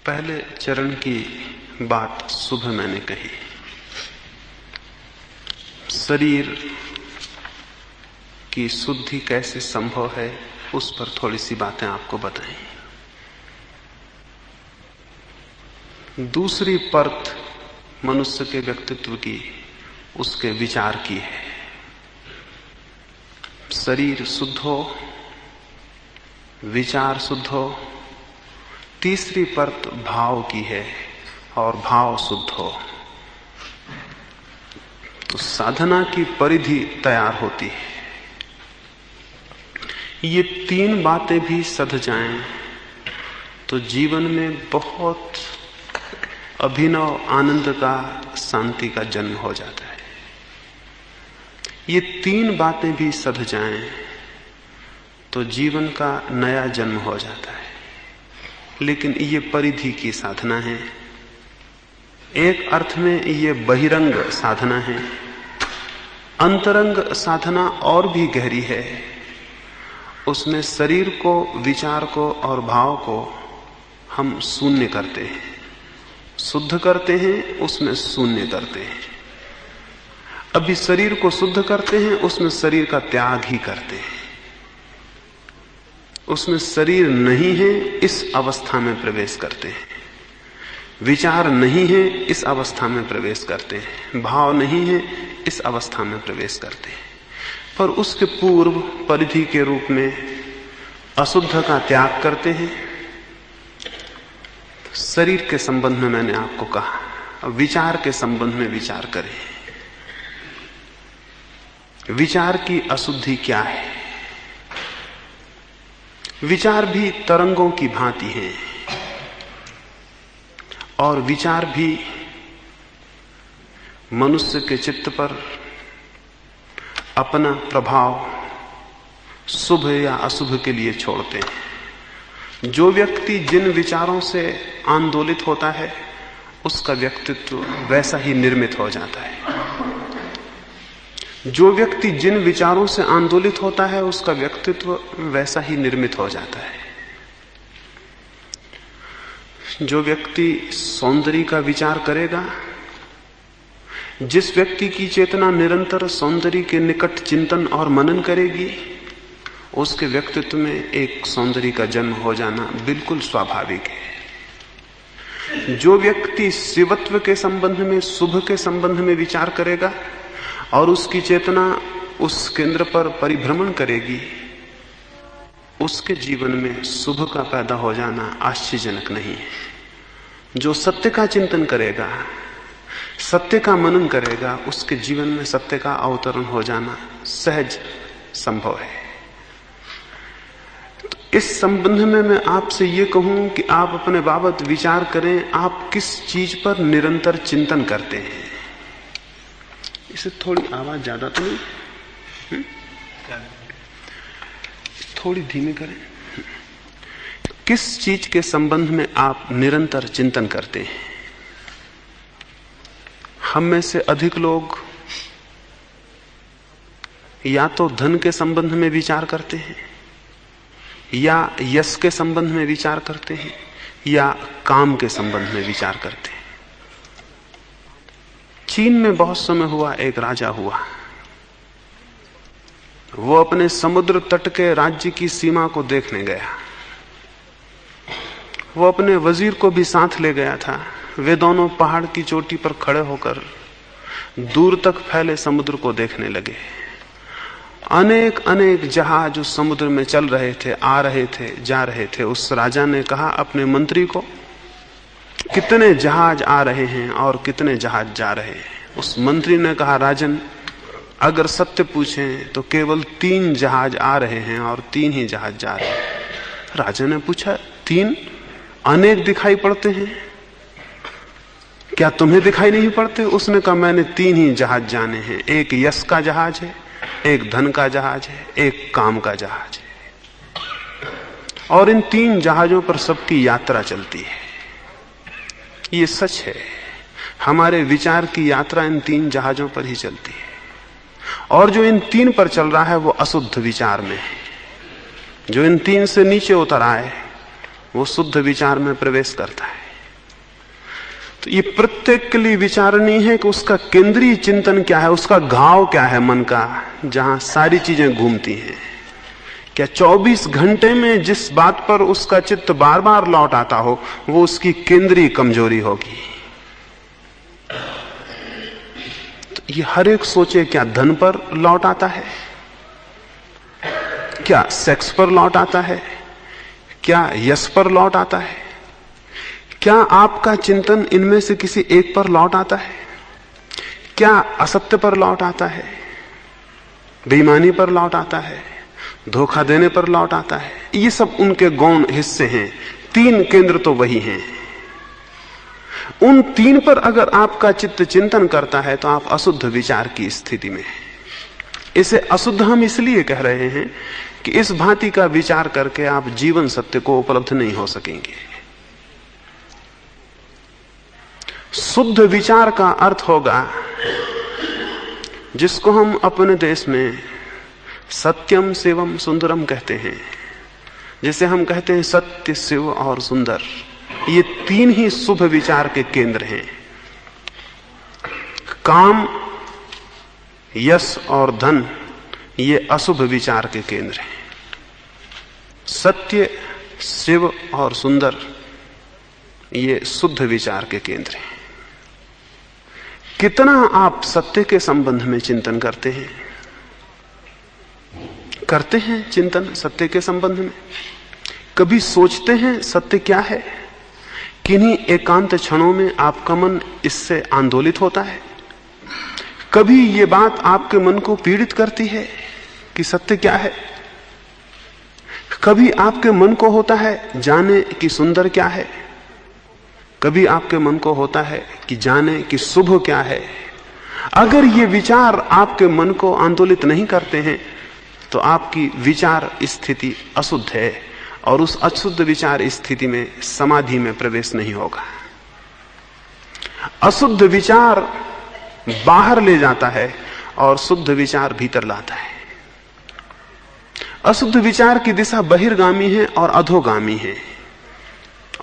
पहले चरण की बात सुबह मैंने कही। शरीर की शुद्धि कैसे संभव है, उस पर थोड़ी सी बातें आपको बताएं। दूसरी परत मनुष्य के व्यक्तित्व की, उसके विचार की है। शरीर शुद्ध हो, विचार शुद्ध हो। तीसरी परत भाव की है और भाव शुद्ध हो तो साधना की परिधि तैयार होती है। ये तीन बातें भी सध जाएं तो जीवन में बहुत अभिनव आनंद का, शांति का जन्म हो जाता है। ये तीन बातें भी सध जाएं तो जीवन का नया जन्म हो जाता है। लेकिन ये परिधि की साधना है। एक अर्थ में ये बहिरंग साधना है। अंतरंग साधना और भी गहरी है। उसमें शरीर को, विचार को और भाव को हम शून्य करते हैं, शुद्ध करते हैं, उसमें शून्य करते हैं। अभी शरीर को शुद्ध करते हैं, उसमें शरीर का त्याग ही करते हैं। उसमें शरीर नहीं है, इस अवस्था में प्रवेश करते हैं। विचार नहीं है, इस अवस्था में प्रवेश करते हैं। भाव नहीं है, इस अवस्था में प्रवेश करते हैं। पर उसके पूर्व परिधि के रूप में अशुद्ध का त्याग करते हैं। शरीर के संबंध में मैंने आपको कहा, विचार के संबंध में विचार करें। विचार की अशुद्धि क्या है? विचार भी तरंगों की भांति हैं और विचार भी मनुष्य के चित्त पर अपना प्रभाव शुभ या अशुभ के लिए छोड़ते हैं। जो व्यक्ति जिन विचारों से आंदोलित होता है, उसका व्यक्तित्व वैसा ही निर्मित हो जाता है। जो व्यक्ति जिन विचारों से आंदोलित होता है, उसका व्यक्तित्व वैसा ही निर्मित हो जाता है। जो व्यक्ति सौंदर्य का विचार करेगा, जिस व्यक्ति की चेतना निरंतर सौंदर्य के निकट चिंतन और मनन करेगी, उसके व्यक्तित्व में एक सौंदर्य का जन्म हो जाना बिल्कुल स्वाभाविक है। जो व्यक्ति शिवत्व के संबंध में, शुभ के संबंध में विचार करेगा और उसकी चेतना उस केंद्र पर परिभ्रमण करेगी, उसके जीवन में शुभ का पैदा हो जाना आश्चर्यजनक नहीं है। जो सत्य का चिंतन करेगा, सत्य का मनन करेगा, उसके जीवन में सत्य का अवतरण हो जाना सहज संभव है। तो इस संबंध में मैं आपसे ये कहूं कि आप अपने बाबत विचार करें, आप किस चीज पर निरंतर चिंतन करते हैं। इसे थोड़ी आवाज ज्यादा तो नहीं, थोड़ी धीमी करें। किस चीज के संबंध में आप निरंतर चिंतन करते हैं? हम में से अधिक लोग या तो धन के संबंध में विचार करते हैं, या यश के संबंध में विचार करते हैं, या काम के संबंध में विचार करते हैं। चीन में बहुत समय हुआ, एक राजा हुआ। वो अपने समुद्र तट के राज्य की सीमा को देखने गया। वो अपने वजीर को भी साथ ले गया था। वे दोनों पहाड़ की चोटी पर खड़े होकर दूर तक फैले समुद्र को देखने लगे। अनेक अनेक जहाज उस समुद्र में चल रहे थे, आ रहे थे, जा रहे थे। उस राजा ने कहा अपने मंत्री को, कितने जहाज आ रहे हैं और कितने जहाज जा रहे हैं? उस मंत्री ने कहा, राजन, अगर सत्य पूछें तो केवल 3 जहाज आ रहे हैं और 3 ही जहाज जा रहे हैं। राजा ने पूछा, 3? अनेक दिखाई पड़ते हैं, क्या तुम्हें दिखाई नहीं पड़ते? उसने कहा, मैंने 3 ही जहाज जाने हैं। एक यश का जहाज है, एक धन का जहाज है, एक काम का जहाज है। और इन 3 जहाजों पर सबकी यात्रा चलती है। ये सच है, हमारे विचार की यात्रा इन 3 जहाजों पर ही चलती है। और जो इन 3 पर चल रहा है वो अशुद्ध विचार में है। जो इन 3 से नीचे उतर आए वो शुद्ध विचार में प्रवेश करता है। तो ये प्रत्येक के लिए विचारणीय है कि उसका केंद्रीय चिंतन क्या है, उसका घाव क्या है मन का, जहां सारी चीजें घूमती हैं। क्या 24 घंटे में जिस बात पर उसका चित्त बार बार लौट आता हो वो उसकी केंद्रीय कमजोरी होगी। तो ये हर एक सोचे, क्या धन पर लौट आता है, क्या सेक्स पर लौट आता है, क्या यश पर लौट आता है, क्या आपका चिंतन इनमें से किसी एक पर लौट आता है, क्या असत्य पर लौट आता है, बेईमानी पर लौट आता है, धोखा देने पर लौट आता है। ये सब उनके गौण हिस्से हैं। 3 केंद्र तो वही हैं। उन 3 पर अगर आपका चित्त चिंतन करता है तो आप अशुद्ध विचार की स्थिति में हैं। इसे अशुद्ध हम इसलिए कह रहे हैं कि इस भांति का विचार करके आप जीवन सत्य को उपलब्ध नहीं हो सकेंगे। शुद्ध विचार का अर्थ होगा जिसको हम अपने देश में सत्यम शिवम सुंदरम कहते हैं। जैसे हम कहते हैं सत्य, शिव और सुंदर, ये 3 ही शुभ विचार के केंद्र हैं। काम, यश और धन ये अशुभ विचार के केंद्र हैं। सत्य, शिव और सुंदर ये शुद्ध विचार के केंद्र हैं। कितना आप सत्य के संबंध में चिंतन करते हैं? करते हैं चिंतन सत्य के संबंध में? कभी सोचते हैं सत्य क्या है? किन्हीं एकांत क्षणों में आपका मन इससे आंदोलित होता है? कभी ये बात आपके मन को पीड़ित करती है कि सत्य क्या है? कभी आपके मन को होता है जाने कि सुंदर क्या है? कभी आपके मन को होता है कि जाने कि शुभ क्या है? अगर ये विचार आपके मन को आंदोलित नहीं करते हैं तो आपकी विचार स्थिति अशुद्ध है और उस अशुद्ध विचार स्थिति में समाधि में प्रवेश नहीं होगा। अशुद्ध विचार बाहर ले जाता है और शुद्ध विचार भीतर लाता है। अशुद्ध विचार की दिशा बहिर्गामी है और अधोगामी है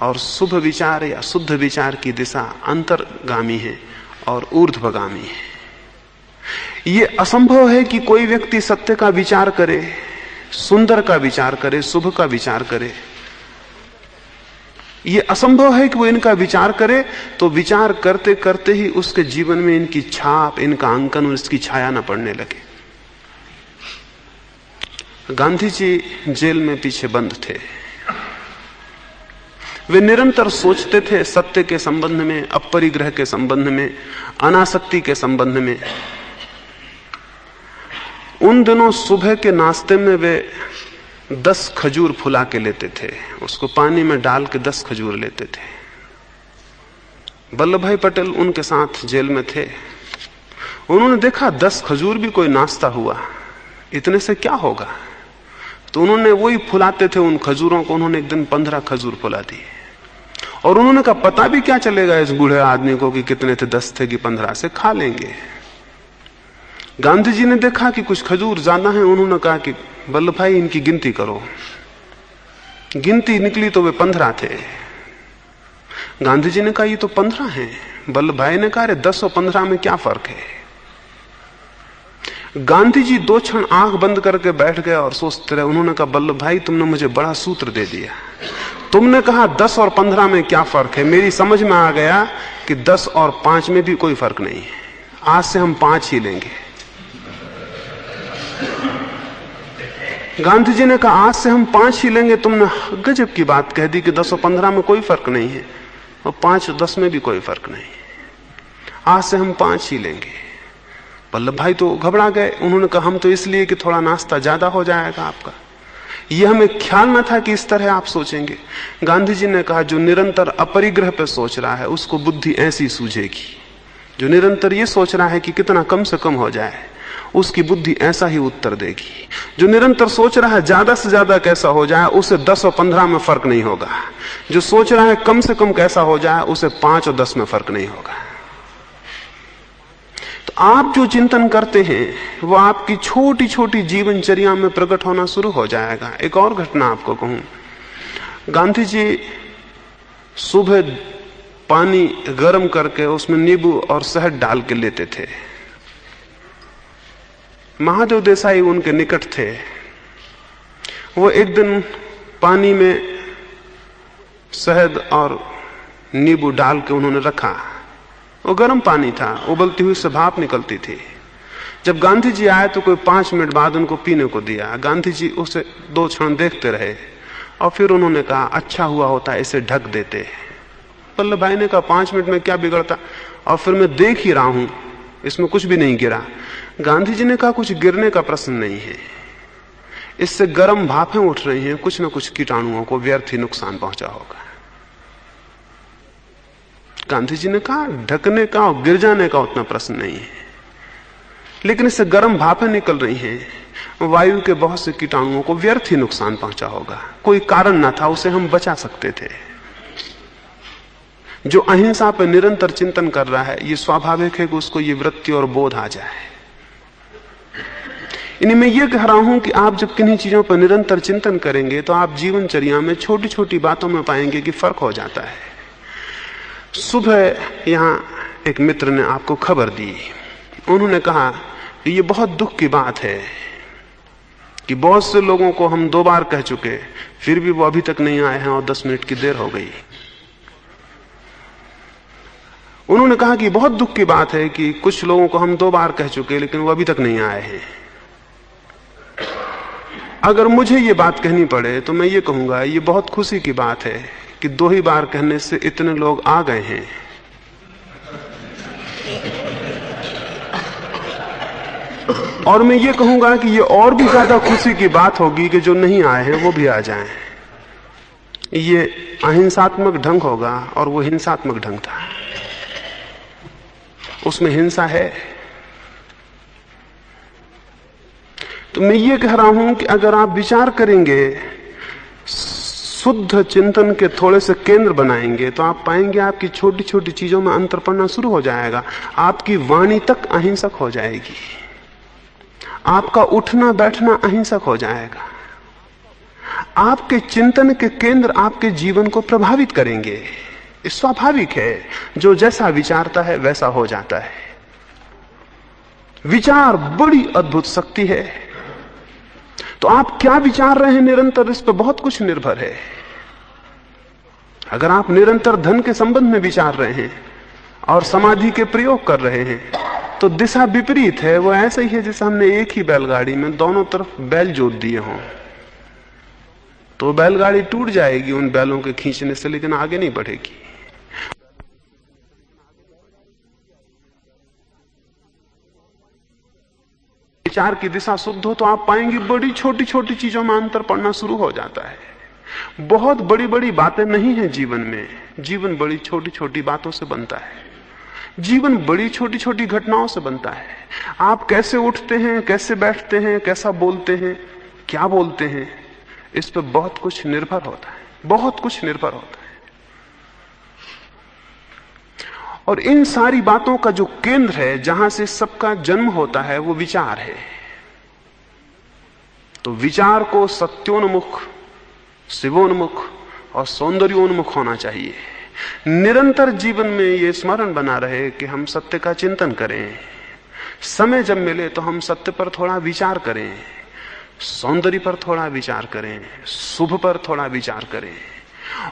और शुभ विचार या शुद्ध विचार की दिशा अंतर्गामी है और ऊर्ध्वगामी है। यह असंभव है कि कोई व्यक्ति सत्य का विचार करे, सुंदर का विचार करे, शुभ का विचार करे। यह असंभव है कि वो इनका विचार करे तो विचार करते करते ही उसके जीवन में इनकी छाप, इनका अंकन और इसकी छाया न पड़ने लगे। गांधी जी जेल में पीछे बंद थे। वे निरंतर सोचते थे सत्य के संबंध में, अपरिग्रह के संबंध में, अनासक्ति के संबंध में। उन दिनों सुबह के नाश्ते में वे 10 खजूर फुला के लेते थे, उसको पानी में डाल के 10 खजूर लेते थे। वल्लभ भाई पटेल उनके साथ जेल में थे। उन्होंने देखा 10 खजूर भी कोई नाश्ता हुआ, इतने से क्या होगा? तो उन्होंने वही फुलाते थे उन खजूरों को। उन्होंने एक दिन 15 खजूर फुला दिए और उन्होंने कहा पता भी क्या चलेगा इस बूढ़े आदमी को कि कितने थे, 10 थे कि 15, से खा लेंगे। गांधी जी ने देखा कि कुछ खजूर ज्यादा हैं। उन्होंने कहा कि वल्लभ भाई इनकी गिनती करो। गिनती निकली तो वे 15 थे। गांधी जी ने कहा ये तो 15 हैं। वल्लभ भाई ने कहा अरे 10 और 15 में क्या फर्क है? गांधी जी 2 क्षण आंख बंद करके बैठ गए और सोचते रहे। उन्होंने कहा वल्लभ भाई तुमने मुझे बड़ा सूत्र दे दिया। तुमने कहा 10 और 15 में क्या फर्क है, मेरी समझ में आ गया कि 10 और 5 में भी कोई फर्क नहीं है। आज से हम 5 ही लेंगे। गांधी जी ने कहा आज से हम 5 ही लेंगे। तुमने गजब की बात कह दी कि 10 और 15 में कोई फर्क नहीं है और 5 और 10 में भी कोई फर्क नहीं है। आज से हम 5 ही लेंगे। वल्लभ भाई तो घबरा गए। उन्होंने कहा हम तो इसलिए कि थोड़ा नाश्ता ज्यादा हो जाएगा आपका। यह हमें ख्याल न था कि इस तरह आप सोचेंगे। गांधी जी ने कहा जो निरंतर अपरिग्रह पर सोच रहा है उसको बुद्धि ऐसी सूझेगी। जो निरंतर ये सोच रहा है कि कितना कम से कम हो जाए उसकी बुद्धि ऐसा ही उत्तर देगी। जो निरंतर सोच रहा है ज्यादा से ज्यादा कैसा हो जाए उसे 10 और 15 में फर्क नहीं होगा। जो सोच रहा है कम से कम कैसा हो जाए उसे 5 और 10 में फर्क नहीं होगा। तो आप जो चिंतन करते हैं वो आपकी छोटी छोटी जीवनचर्या में प्रकट होना शुरू हो जाएगा। एक और घटना आपको कहूं। गांधी जी सुबह पानी गर्म करके उसमें नींबू और शहद डाल के लेते थे। महादेव देसाई उनके निकट थे। वो एक दिन पानी में शहद और नींबू डाल के उन्होंने रखा। वो गर्म पानी था, उबलती हुई से भाप निकलती थी। जब गांधी जी आए तो कोई 5 मिनट बाद उनको पीने को दिया। गांधी जी उसे 2 क्षण देखते रहे और फिर उन्होंने कहा, अच्छा हुआ होता इसे ढक देते। वल्लभ भाई ने कहा, 5 मिनट में क्या बिगड़ता, और फिर मैं देख ही रहा हूं इसमें कुछ भी नहीं गिरा। गांधी जी ने कहा, कुछ गिरने का प्रश्न नहीं है, इससे गर्म भापें उठ रही हैं, कुछ न कुछ कीटाणुओं को व्यर्थ ही नुकसान पहुंचा होगा। गांधी जी ने कहा, ढकने का और गिर जाने का उतना प्रश्न नहीं है, लेकिन इससे गर्म भापें निकल रही हैं, वायु के बहुत से कीटाणुओं को व्यर्थ ही नुकसान पहुंचा होगा। कोई कारण ना था, उसे हम बचा सकते थे। जो अहिंसा पर निरंतर चिंतन कर रहा है, ये स्वाभाविक है कि उसको ये वृत्ति और बोध आ जाए। इन्हीं मैं ये कह रहा हूं कि आप जब किन्हीं चीजों पर निरंतर चिंतन करेंगे तो आप जीवनचर्या में छोटी छोटी बातों में पाएंगे कि फर्क हो जाता है। सुबह यहां एक मित्र ने आपको खबर दी। उन्होंने कहा कि ये बहुत दुख की बात है कि बहुत से लोगों को हम 2 बार कह चुके, फिर भी वो अभी तक नहीं आए हैं और 10 मिनट की देर हो गई। उन्होंने कहा कि बहुत दुख की बात है कि कुछ लोगों को हम 2 बार कह चुके लेकिन वो अभी तक नहीं आए हैं। अगर मुझे ये बात कहनी पड़े तो मैं ये कहूंगा, ये बहुत खुशी की बात है कि 2 ही बार कहने से इतने लोग आ गए हैं। और मैं ये कहूंगा कि ये और भी ज्यादा खुशी की बात होगी कि जो नहीं आए हैं वो भी आ जाएं। ये अहिंसात्मक ढंग होगा और वो हिंसात्मक ढंग था, उसमें हिंसा है। तो मैं ये कह रहा हूं कि अगर आप विचार करेंगे, शुद्ध चिंतन के थोड़े से केंद्र बनाएंगे, तो आप पाएंगे आपकी छोटी छोटी चीजों में अंतर पड़ना शुरू हो जाएगा। आपकी वाणी तक अहिंसक हो जाएगी, आपका उठना बैठना अहिंसक हो जाएगा। आपके चिंतन के केंद्र आपके जीवन को प्रभावित करेंगे। स्वाभाविक है, जो जैसा विचारता है वैसा हो जाता है। विचार बड़ी अद्भुत शक्ति है। तो आप क्या विचार रहे हैं निरंतर, इस पर बहुत कुछ निर्भर है। अगर आप निरंतर धन के संबंध में विचार रहे हैं और समाधि के प्रयोग कर रहे हैं तो दिशा विपरीत है। वो ऐसा ही है जैसे हमने एक ही बैलगाड़ी में दोनों तरफ बैल जोत दिए हों, तो बैलगाड़ी टूट जाएगी उन बैलों के खींचने से, लेकिन आगे नहीं बढ़ेगी। विचार की दिशा शुद्ध हो तो आप पाएंगे बड़ी छोटी छोटी चीजों में अंतर पड़ना शुरू हो जाता है। बहुत बड़ी बड़ी बातें नहीं है जीवन में, जीवन बड़ी छोटी छोटी बातों से बनता है। जीवन बड़ी छोटी छोटी घटनाओं से बनता है। आप कैसे उठते हैं, कैसे बैठते हैं, कैसा बोलते हैं, क्या बोलते हैं, इस पर बहुत कुछ निर्भर होता है, बहुत कुछ निर्भर होता है। और इन सारी बातों का जो केंद्र है, जहां से सबका जन्म होता है, वो विचार है। तो विचार को सत्योन्मुख, शिवोन्मुख और सौंदर्योन्मुख होना चाहिए। निरंतर जीवन में ये स्मरण बना रहे कि हम सत्य का चिंतन करें। समय जब मिले तो हम सत्य पर थोड़ा विचार करें, सौंदर्य पर थोड़ा विचार करें, शुभ पर थोड़ा विचार करें।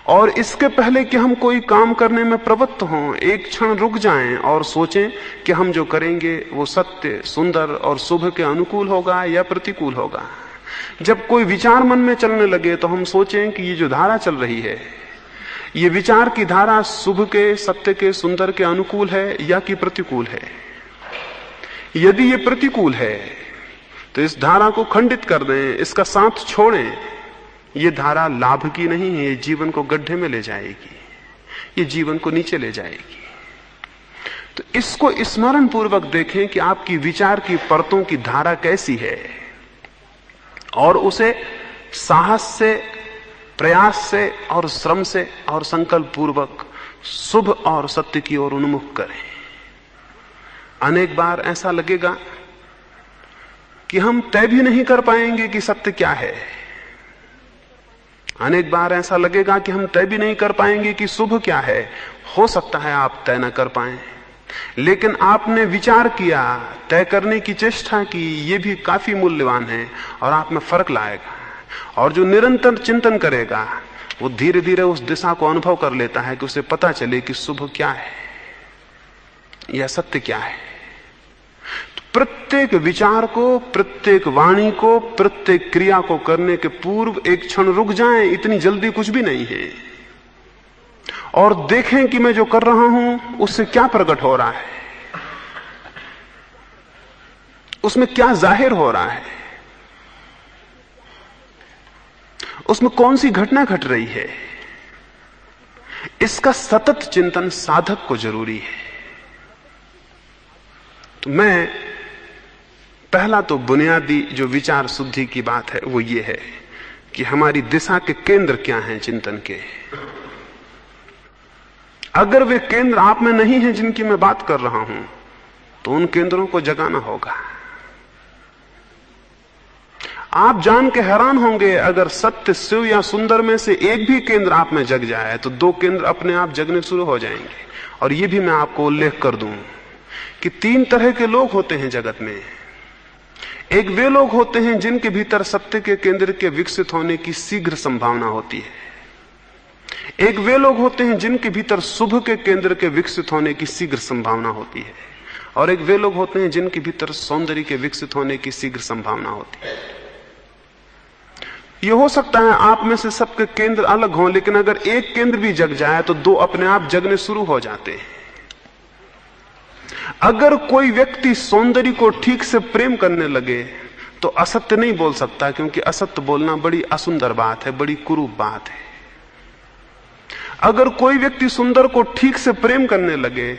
और इसके पहले कि हम कोई काम करने में प्रवृत्त हों, एक क्षण रुक जाएं और सोचें कि हम जो करेंगे वो सत्य, सुंदर और शुभ के अनुकूल होगा या प्रतिकूल होगा। जब कोई विचार मन में चलने लगे तो हम सोचें कि ये जो धारा चल रही है, ये विचार की धारा शुभ के, सत्य के, सुंदर के अनुकूल है या कि प्रतिकूल है। यदि ये प्रतिकूल है तो इस धारा को खंडित कर दें, इसका साथ छोड़ें। ये धारा लाभ की नहीं है, ये जीवन को गड्ढे में ले जाएगी, ये जीवन को नीचे ले जाएगी। तो इसको स्मरण पूर्वक देखें कि आपकी विचार की परतों की धारा कैसी है, और उसे साहस से, प्रयास से और श्रम से और संकल्प पूर्वक शुभ और सत्य की ओर उन्मुख करें। अनेक बार ऐसा लगेगा कि हम तय भी नहीं कर पाएंगे कि सत्य क्या है, अनेक बार ऐसा लगेगा कि हम तय भी नहीं कर पाएंगे कि शुभ क्या है। हो सकता है आप तय न कर पाएं, लेकिन आपने विचार किया, तय करने की चेष्टा की, ये भी काफी मूल्यवान है और आप में फर्क लाएगा। और जो निरंतर चिंतन करेगा वो धीरे धीरे उस दिशा को अनुभव कर लेता है कि उसे पता चले कि शुभ क्या है या सत्य क्या है। तो प्रत्येक विचार को, प्रत्येक वाणी को, प्रत्येक क्रिया को करने के पूर्व एक क्षण रुक जाएं, इतनी जल्दी कुछ भी नहीं है, और देखें कि मैं जो कर रहा हूं उससे क्या प्रकट हो रहा है, उसमें क्या जाहिर हो रहा है, उसमें कौन सी घटना घट रही है। इसका सतत चिंतन साधक को जरूरी है। तो मैं पहला तो बुनियादी जो विचार शुद्धि की बात है वो ये है कि हमारी दिशा के केंद्र क्या हैं चिंतन के। अगर वे केंद्र आप में नहीं हैं जिनकी मैं बात कर रहा हूं तो उन केंद्रों को जगाना होगा। आप जान के हैरान होंगे, अगर सत्य, शिव या सुंदर में से एक भी केंद्र आप में जग जाए तो दो केंद्र अपने आप जगने शुरू हो जाएंगे। और यह भी मैं आपको उल्लेख कर दूं कि 3 तरह के लोग होते हैं जगत में। एक वे लोग होते हैं जिनके भीतर सत्य के केंद्र के विकसित होने की शीघ्र संभावना होती है। एक वे लोग होते हैं जिनके भीतर शुभ के केंद्र के विकसित होने की शीघ्र संभावना होती है। और एक वे लोग होते हैं जिनके भीतर सौंदर्य के विकसित होने की शीघ्र संभावना होती है। यह हो सकता है आप में से सबके केंद्र अलग हों, लेकिन अगर एक केंद्र भी जग जाए तो दो अपने आप जगने शुरू हो जाते हैं। अगर कोई व्यक्ति सौंदर्य को ठीक से प्रेम करने लगे तो असत्य नहीं बोल सकता, क्योंकि असत्य बोलना बड़ी असुंदर बात है, बड़ी कुरूप बात है। अगर कोई व्यक्ति सुंदर को ठीक से प्रेम करने लगे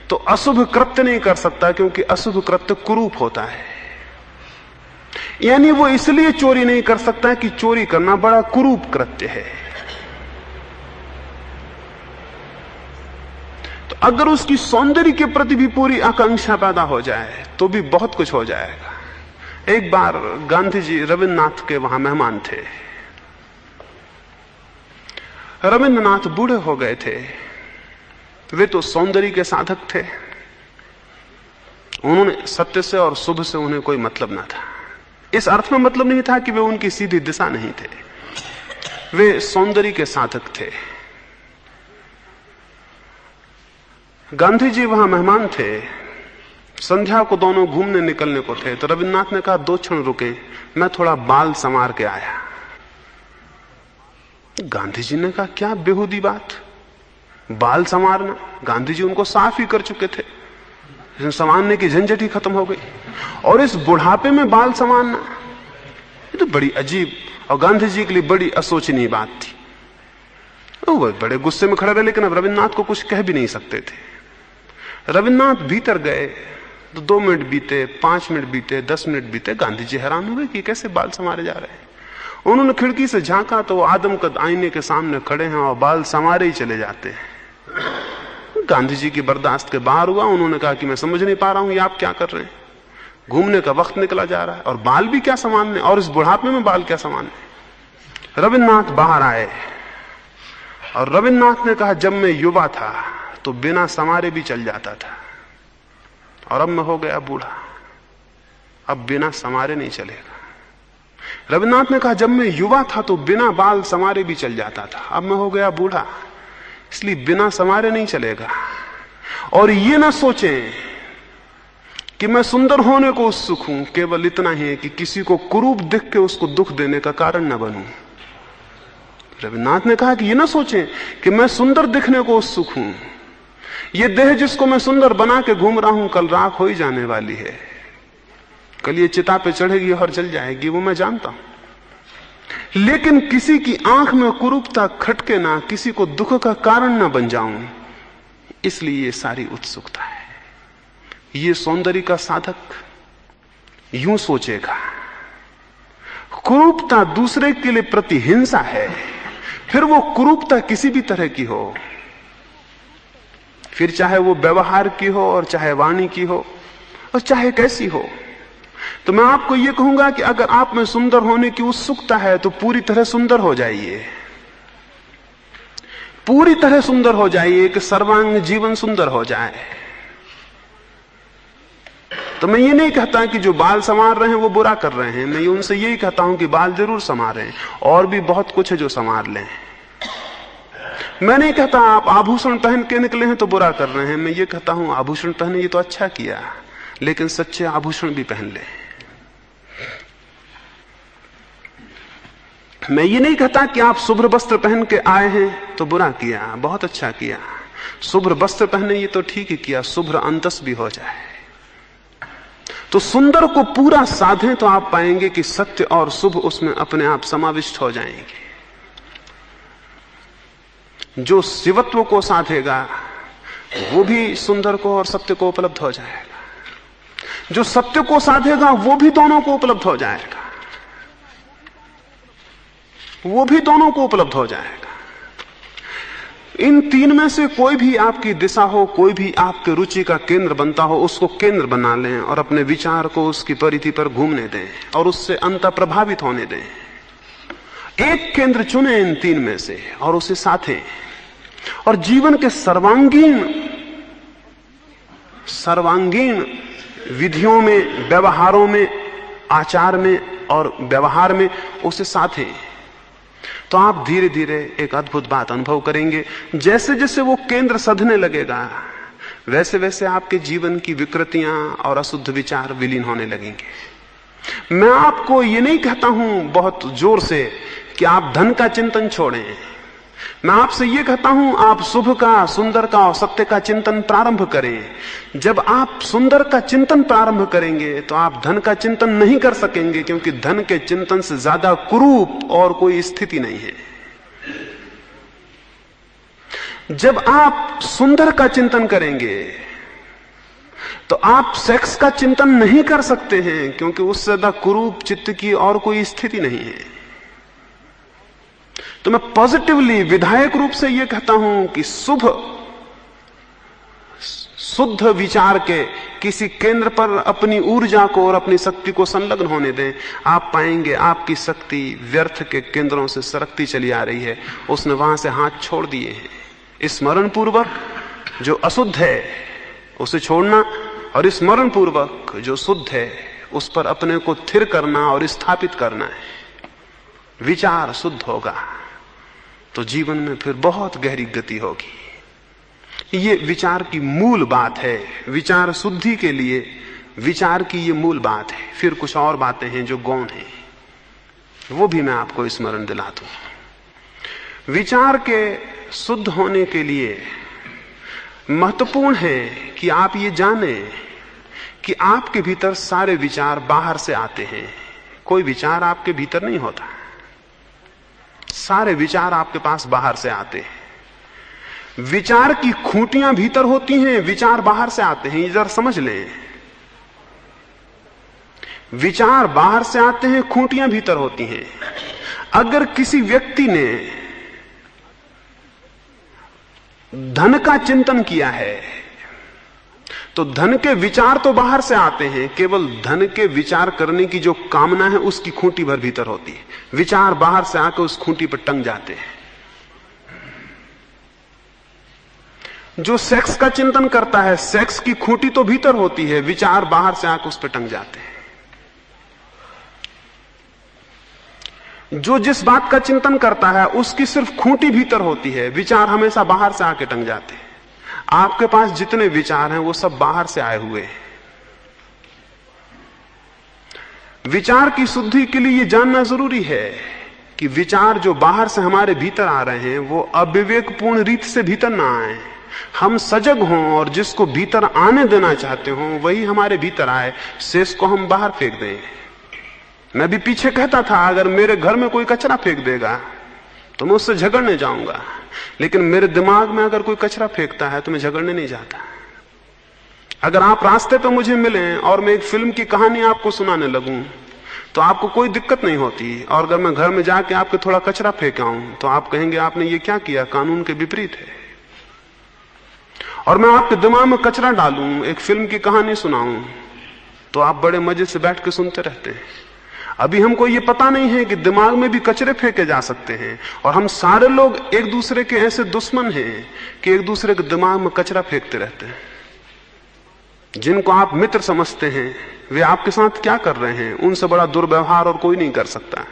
तो अशुभ कृत्य नहीं कर सकता, क्योंकि अशुभ कृत्य कुरूप होता है। यानी वो इसलिए चोरी नहीं कर सकता कि चोरी करना बड़ा कुरूप कृत्य है। तो अगर उसकी सौंदर्य के प्रति भी पूरी आकांक्षा पैदा हो जाए तो भी बहुत कुछ हो जाएगा। एक बार गांधी जी रविन्द्रनाथ के वहां मेहमान थे। रविन्द्रनाथ बूढ़े हो गए थे। वे तो सौंदर्य के साधक थे। उन्होंने सत्य से और शुभ से उन्हें कोई मतलब ना था। इस अर्थ में मतलब नहीं था कि वे उनकी सीधी दिशा नहीं थे, वे सौंदर्य के साधक थे। गांधी जी वहां मेहमान थे। संध्या को दोनों घूमने निकलने को थे। तो रविन्द्रनाथ ने कहा 2 क्षण रुके, मैं थोड़ा बाल संवार के आया। गांधी जी ने कहा क्या बेहूदी बात, बाल संवारना। गांधी जी उनको साफ ही कर चुके थे, संवारने की झंझट ही खत्म हो गई। और इस बुढ़ापे में बाल संवारना, ये तो बड़ी अजीब और गांधी जी के लिए बड़ी असोचनीय बात थी। वो बड़े गुस्से में खड़े रहे, लेकिन अब रविन्द्रनाथ को कुछ कह भी नहीं सकते थे। रविन्द्रनाथ भीतर गए तो 2 मिनट बीते, 5 मिनट बीते, 10 मिनट बीते। गांधी जी हैरान हुए कि कैसे बाल संवारे जा रहे हैं। उन्होंने खिड़की से झांका तो वो आदमकद आईने के सामने खड़े हैं और बाल संवारे ही चले जाते हैं। गांधी जी की बर्दाश्त के बाहर हुआ। उन्होंने कहा कि मैं समझ नहीं पा रहा हूं ये आप क्या कर रहे हैं। घूमने का वक्त निकला जा रहा है और बाल भी क्या संवारने, और इस बुढ़ापे में बाल क्या संवारने। रविन्द्रनाथ बाहर आए और रविन्द्रनाथ ने कहा जब मैं युवा था तो बिना संवारे भी चल जाता था, और अब मैं हो गया बूढ़ा, अब बिना संवारे नहीं चलेगा। रविन्द्रनाथ ने कहा जब मैं युवा था तो बिना बाल संवारे भी चल जाता था, अब मैं हो गया बूढ़ा, इसलिए बिना संवारे नहीं चलेगा। और ये ना सोचें कि मैं सुंदर होने को उत्सुक हूं, केवल इतना ही है कि किसी को कुरूप दिख के उसको दुख देने का कारण न बनूं। रविन्द्रनाथ ने कहा कि ये ना सोचें कि मैं सुंदर दिखने को उत्सुक हूं। ये देह जिसको मैं सुंदर बना के घूम रहा हूं कल राख हो ही जाने वाली है। कल ये चिता पे चढ़ेगी और जल जाएगी, वो मैं जानता हूं। लेकिन किसी की आंख में कुरूपता खटके ना, किसी को दुख का कारण ना बन जाऊं, इसलिए ये सारी उत्सुकता है। ये सौंदर्य का साधक यूं सोचेगा। कुरूपता दूसरे के लिए प्रतिहिंसा है, फिर वो कुरूपता किसी भी तरह की हो, फिर चाहे वो व्यवहार की हो और चाहे वाणी की हो और चाहे कैसी हो। तो मैं आपको यह कहूंगा कि अगर आप में सुंदर होने की उत्सुकता है तो पूरी तरह सुंदर हो जाइए। पूरी तरह सुंदर हो जाइए कि सर्वांग जीवन सुंदर हो जाए। तो मैं ये नहीं कहता कि जो बाल संवार रहे हैं वो बुरा कर रहे हैं, मैं उनसे यही कहता हूं कि बाल जरूर संवारें, और भी बहुत कुछ है जो संवार लें। मैं नहीं कहता आप आभूषण पहन के निकले हैं तो बुरा कर रहे हैं, मैं ये कहता हूं आभूषण पहने ये तो अच्छा किया, लेकिन सच्चे आभूषण भी पहन लें। मैं ये नहीं कहता कि आप शुभ्र वस्त्र पहन के आए हैं तो बुरा किया, बहुत अच्छा किया। शुभ्र वस्त्र पहने ये तो ठीक ही किया, शुभ्र अंतस भी हो जाए। तो सुंदर को पूरा साधें तो आप पाएंगे कि सत्य और शुभ उसमें अपने आप समाविष्ट हो जाएंगे। जो शिवत्व को साधेगा वो भी सुंदर को और सत्य को उपलब्ध हो जाएगा, जो सत्य को साधेगा वो भी दोनों को उपलब्ध हो जाएगा, वो भी दोनों को उपलब्ध हो जाएगा। इन तीन में से कोई भी आपकी दिशा हो, कोई भी आपके रुचि का केंद्र बनता हो, उसको केंद्र बना लें और अपने विचार को उसकी परिधि पर घूमने दें और उससे अंतः प्रभावित होने दें। एक केंद्र चुने इन तीन में से और उसे साधें, और जीवन के सर्वांगीण विधियों में, व्यवहारों में, आचार में और व्यवहार में उसे साधें। तो आप धीरे धीरे एक अद्भुत बात अनुभव करेंगे। जैसे जैसे वो केंद्र सधने लगेगा, वैसे वैसे आपके जीवन की विकृतियां और अशुद्ध विचार विलीन होने लगेंगे। मैं आपको ये नहीं कहता हूं बहुत जोर से कि आप धन का चिंतन छोड़ें। मैं आपसे ये कहता हूं आप शुभ का, सुंदर का और सत्य का चिंतन प्रारंभ करें। जब आप सुंदर का चिंतन प्रारंभ करेंगे तो आप धन का चिंतन नहीं कर सकेंगे, क्योंकि धन के चिंतन से ज्यादा कुरूप और कोई स्थिति नहीं है। जब आप सुंदर का चिंतन करेंगे तो आप सेक्स का चिंतन नहीं कर सकते हैं, क्योंकि उससे ज्यादा कुरूप चित्त की और कोई स्थिति नहीं है। तो मैं पॉजिटिवली, विधायक रूप से यह कहता हूं कि शुद्ध विचार के किसी केंद्र पर अपनी ऊर्जा को और अपनी शक्ति को संलग्न होने दें। आप पाएंगे आपकी शक्ति व्यर्थ के केंद्रों से सरकती चली आ रही है, उसने वहां से हाथ छोड़ दिए हैं। स्मरण पूर्वक जो अशुद्ध है उसे छोड़ना, और स्मरण पूर्वक जो शुद्ध है उस पर अपने को स्थिर करना और स्थापित करना है। विचार शुद्ध होगा तो जीवन में फिर बहुत गहरी गति होगी। ये विचार की मूल बात है। विचार शुद्धि के लिए विचार की ये मूल बात है। फिर कुछ और बातें हैं जो गौण हैं, वो भी मैं आपको स्मरण दिला दूं। विचार के शुद्ध होने के लिए महत्वपूर्ण है कि आप ये जानें कि आपके भीतर सारे विचार बाहर से आते हैं। कोई विचार आपके भीतर नहीं होता, सारे विचार आपके पास बाहर से आते हैं। विचार की खूंटियां भीतर होती हैं, विचार बाहर से आते हैं। ये जरा समझ लें, विचार बाहर से आते हैं, खूंटियां भीतर होती हैं। अगर किसी व्यक्ति ने धन का चिंतन किया है तो धन के विचार तो बाहर से आते हैं, केवल धन के विचार करने की जो कामना है उसकी खूंटी भर भीतर होती है। विचार बाहर से आकर उस खूंटी पर टंग जाते हैं। जो सेक्स का चिंतन करता है, सेक्स की खूंटी तो भीतर होती है, विचार बाहर से आकर उस पर टंग जाते हैं। जो जिस बात का चिंतन करता है उसकी सिर्फ खूंटी भीतर होती है, विचार हमेशा बाहर से आके टंग जाते हैं। आपके पास जितने विचार हैं वो सब बाहर से आए हुए हैं। विचार की शुद्धि के लिए ये जानना जरूरी है कि विचार जो बाहर से हमारे भीतर आ रहे हैं वो अविवेकपूर्ण रीत से भीतर ना आए। हम सजग हों और जिसको भीतर आने देना चाहते हो वही हमारे भीतर आए, शेष को हम बाहर फेंक दें। मैं भी पीछे कहता था अगर मेरे घर में कोई कचरा फेंक देगा तो मैं उससे झगड़ने जाऊंगा, लेकिन मेरे दिमाग में अगर कोई कचरा फेंकता है तो मैं झगड़ने नहीं जाता। अगर आप रास्ते पे मुझे मिलें और मैं एक फिल्म की कहानी आपको सुनाने लगूं तो आपको कोई दिक्कत नहीं होती, और अगर मैं घर में जाके आपके थोड़ा कचरा फेंक आऊं तो आप कहेंगे आपने ये क्या किया, कानून के विपरीत है। और मैं आपके दिमाग में कचरा डालूं, एक फिल्म की कहानी सुनाऊं, तो आप बड़े मजे से बैठ के सुनते रहते हैं। अभी हमको ये पता नहीं है कि दिमाग में भी कचरे फेंके जा सकते हैं, और हम सारे लोग एक दूसरे के ऐसे दुश्मन हैं कि एक दूसरे के दिमाग में कचरा फेंकते रहते हैं। जिनको आप मित्र समझते हैं वे आपके साथ क्या कर रहे हैं, उनसे बड़ा दुर्व्यवहार और कोई नहीं कर सकता।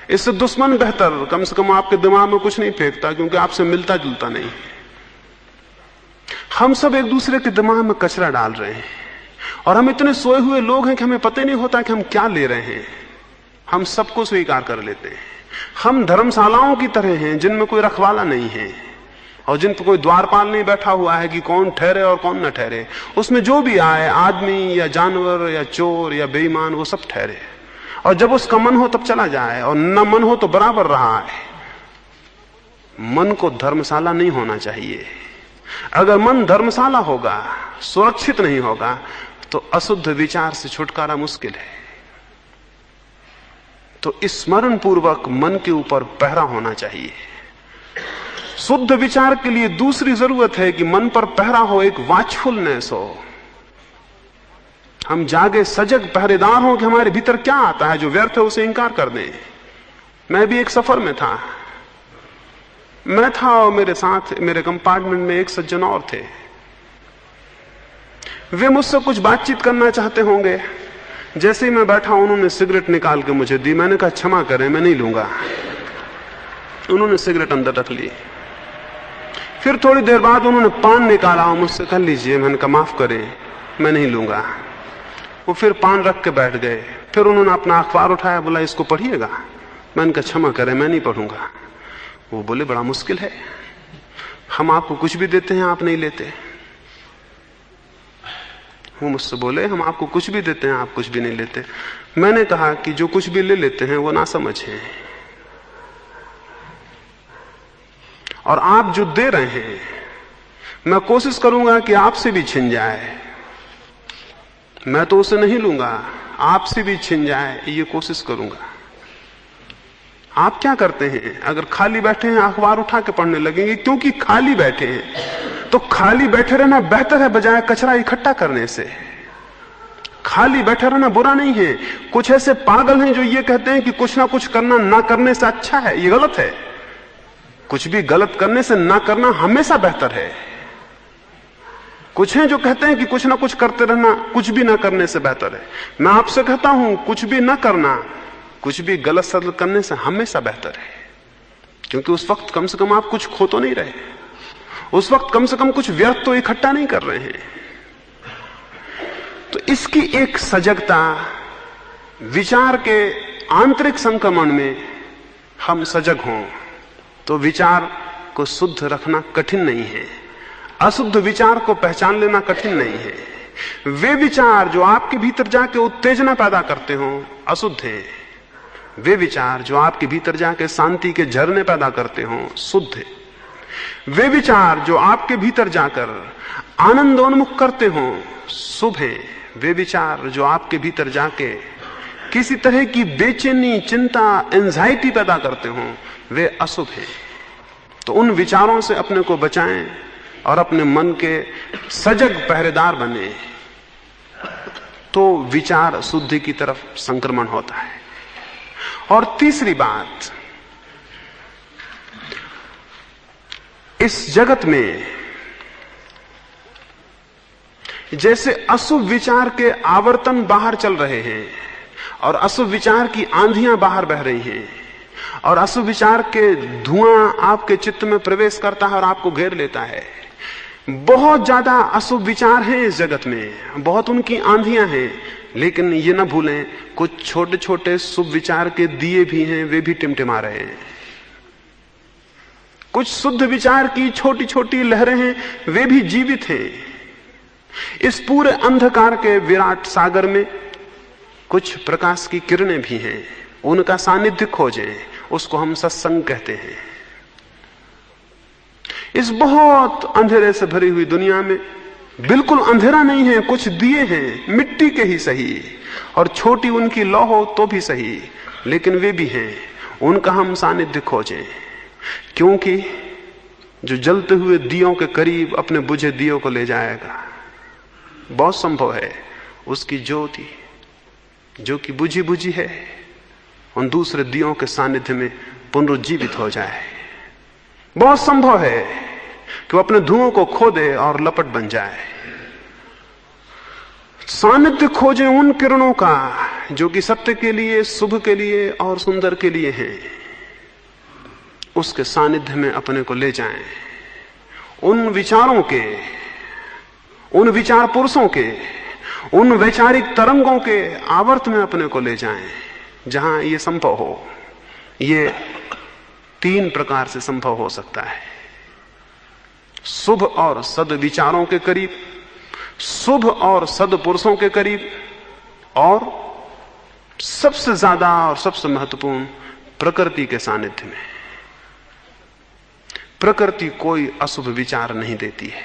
इससे दुश्मन बेहतर, कम से कम आपके दिमाग में कुछ नहीं फेंकता, क्योंकि आपसे मिलता जुलता नहीं। हम सब एक दूसरे के दिमाग में कचरा डाल रहे हैं, और हम इतने सोए हुए लोग हैं कि हमें पता ही नहीं होता कि हम क्या ले रहे हैं। हम सबको स्वीकार कर लेते हैं। हम धर्मशालाओं की तरह हैं जिनमें कोई रखवाला नहीं है, और जिन पर कोई द्वारपाल नहीं बैठा हुआ है कि कौन ठहरे और कौन न ठहरे। उसमें जो भी आए, आदमी या जानवर या चोर या बेईमान, वो सब ठहरे, और जब उसका मन हो तब चला जाए, और न मन हो तो बराबर रहा है। मन को धर्मशाला नहीं होना चाहिए। अगर मन धर्मशाला होगा, सुरक्षित नहीं होगा, तो अशुद्ध विचार से छुटकारा मुश्किल है। तो स्मरण पूर्वक मन के ऊपर पहरा होना चाहिए। शुद्ध विचार के लिए दूसरी जरूरत है कि मन पर पहरा हो, एक वॉचफुलनेस हो। हम जागे सजग पहरेदार हों कि हमारे भीतर क्या आता है, जो व्यर्थ है उसे इंकार कर दें। मैं भी एक सफर में था, मैं था और मेरे साथ मेरे कंपार्टमेंट में एक सज्जन और थे। वे मुझसे कुछ बातचीत करना चाहते होंगे। जैसे ही मैं बैठा, उन्होंने सिगरेट निकाल के मुझे दी। मैंने कहा क्षमा करें, मैं नहीं लूंगा। उन्होंने सिगरेट अंदर रख ली। फिर थोड़ी देर बाद उन्होंने पान निकाला और मुझसे कह लीजिए। मैंने कहा माफ करें, मैं नहीं लूंगा। वो फिर पान रख के बैठ गए। फिर उन्होंने अपना अखबार उठाया, बोला इसको पढ़िएगा। मैंने कहा क्षमा करें, मैं नहीं पढ़ूंगा। वो बोले बड़ा मुश्किल है, हम आपको कुछ भी देते हैं, आप नहीं लेते। वो मुझसे बोले हम आपको कुछ भी देते हैं, आप कुछ भी नहीं लेते। मैंने कहा कि जो कुछ भी ले लेते हैं वो नासमझ हैं, और आप जो दे रहे हैं, मैं कोशिश करूंगा कि आपसे भी छिन जाए। मैं तो उसे नहीं लूंगा, आपसे भी छिन जाए, ये कोशिश करूंगा। आप क्या करते हैं? अगर खाली बैठे हैं, अखबार उठा के पढ़ने लगेंगे, क्योंकि खाली बैठे हैं। तो खाली बैठे रहना बेहतर है बजाय कचरा इकट्ठा करने से। खाली बैठे रहना बुरा नहीं है। कुछ ऐसे पागल हैं जो ये कहते हैं कि कुछ ना कुछ करना ना करने से अच्छा है। ये गलत है। कुछ भी गलत करने से ना करना हमेशा बेहतर है। कुछ हैं जो कहते हैं कि कुछ ना कुछ करते रहना कुछ भी ना करने से बेहतर है। मैं आपसे कहता हूं कुछ भी ना करना कुछ भी गलत सदल करने से हमेशा बेहतर है, क्योंकि उस वक्त कम से कम आप कुछ खो तो नहीं रहे। उस वक्त कम से कम कुछ व्यर्थ तो इकट्ठा नहीं कर रहे हैं। तो इसकी एक सजगता, विचार के आंतरिक संक्रमण में हम सजग हों तो विचार को शुद्ध रखना कठिन नहीं है। अशुद्ध विचार को पहचान लेना कठिन नहीं है। वे विचार जो आपके भीतर जाके उत्तेजना पैदा करते हो अशुद्ध हैं। वे विचार जो आपके भीतर जाके शांति के झरने पैदा करते हो शुद्ध है। वे विचार जो आपके भीतर जाकर आनंदोन्मुख करते हो शुभ है। वे विचार जो आपके भीतर जाके किसी तरह की बेचैनी, चिंता, एंजाइटी पैदा करते हो वे अशुभ हैं। तो उन विचारों से अपने को बचाएं और अपने मन के सजग पहरेदार बने, तो विचार शुद्धि की तरफ संक्रमण होता है। और तीसरी बात, इस जगत में जैसे अशुभ विचार के आवर्तन बाहर चल रहे हैं और अशुभ विचार की आंधियां बाहर बह रही हैं और अशुभ विचार के धुआं आपके चित्त में प्रवेश करता है और आपको घेर लेता है। बहुत ज्यादा अशुभ विचार हैं इस जगत में, बहुत उनकी आंधियां हैं, लेकिन ये न भूलें कुछ छोटे छोटे शुभ विचार के दिए भी हैं, वे भी टिमटिमा रहे हैं। कुछ शुद्ध विचार की छोटी छोटी लहरें हैं, वे भी जीवित हैं। इस पूरे अंधकार के विराट सागर में कुछ प्रकाश की किरणें भी हैं, उनका सानिध्य खोजें, उसको हम सत्संग कहते हैं। इस बहुत अंधेरे से भरी हुई दुनिया में बिल्कुल अंधेरा नहीं है, कुछ दिए हैं, मिट्टी के ही सही और छोटी उनकी लौ हो तो भी सही, लेकिन वे भी हैं, उनका हम सानिध्य खोजें। क्योंकि जो जलते हुए दियों के करीब अपने बुझे दियों को ले जाएगा, बहुत संभव है उसकी ज्योति जो कि बुझी बुझी है उन दूसरे दियों के सानिध्य में पुनरुज्जीवित हो जाए। बहुत संभव है कि वो अपने धुओं को खो दे और लपट बन जाए। सानिध्य खोजें उन किरणों का जो कि सत्य के लिए, शुभ के लिए और सुंदर के लिए हैं। उसके सानिध्य में अपने को ले जाएं। उन विचारों के, उन विचार पुरुषों के, उन वैचारिक तरंगों के आवर्त में अपने को ले जाएं जहां यह संभव हो। ये 3 प्रकार से संभव हो सकता है। शुभ और सद विचारों के करीब, शुभ और सद पुरुषों के करीब, और सबसे ज्यादा और सबसे महत्वपूर्ण प्रकृति के सानिध्य में। प्रकृति कोई अशुभ विचार नहीं देती है।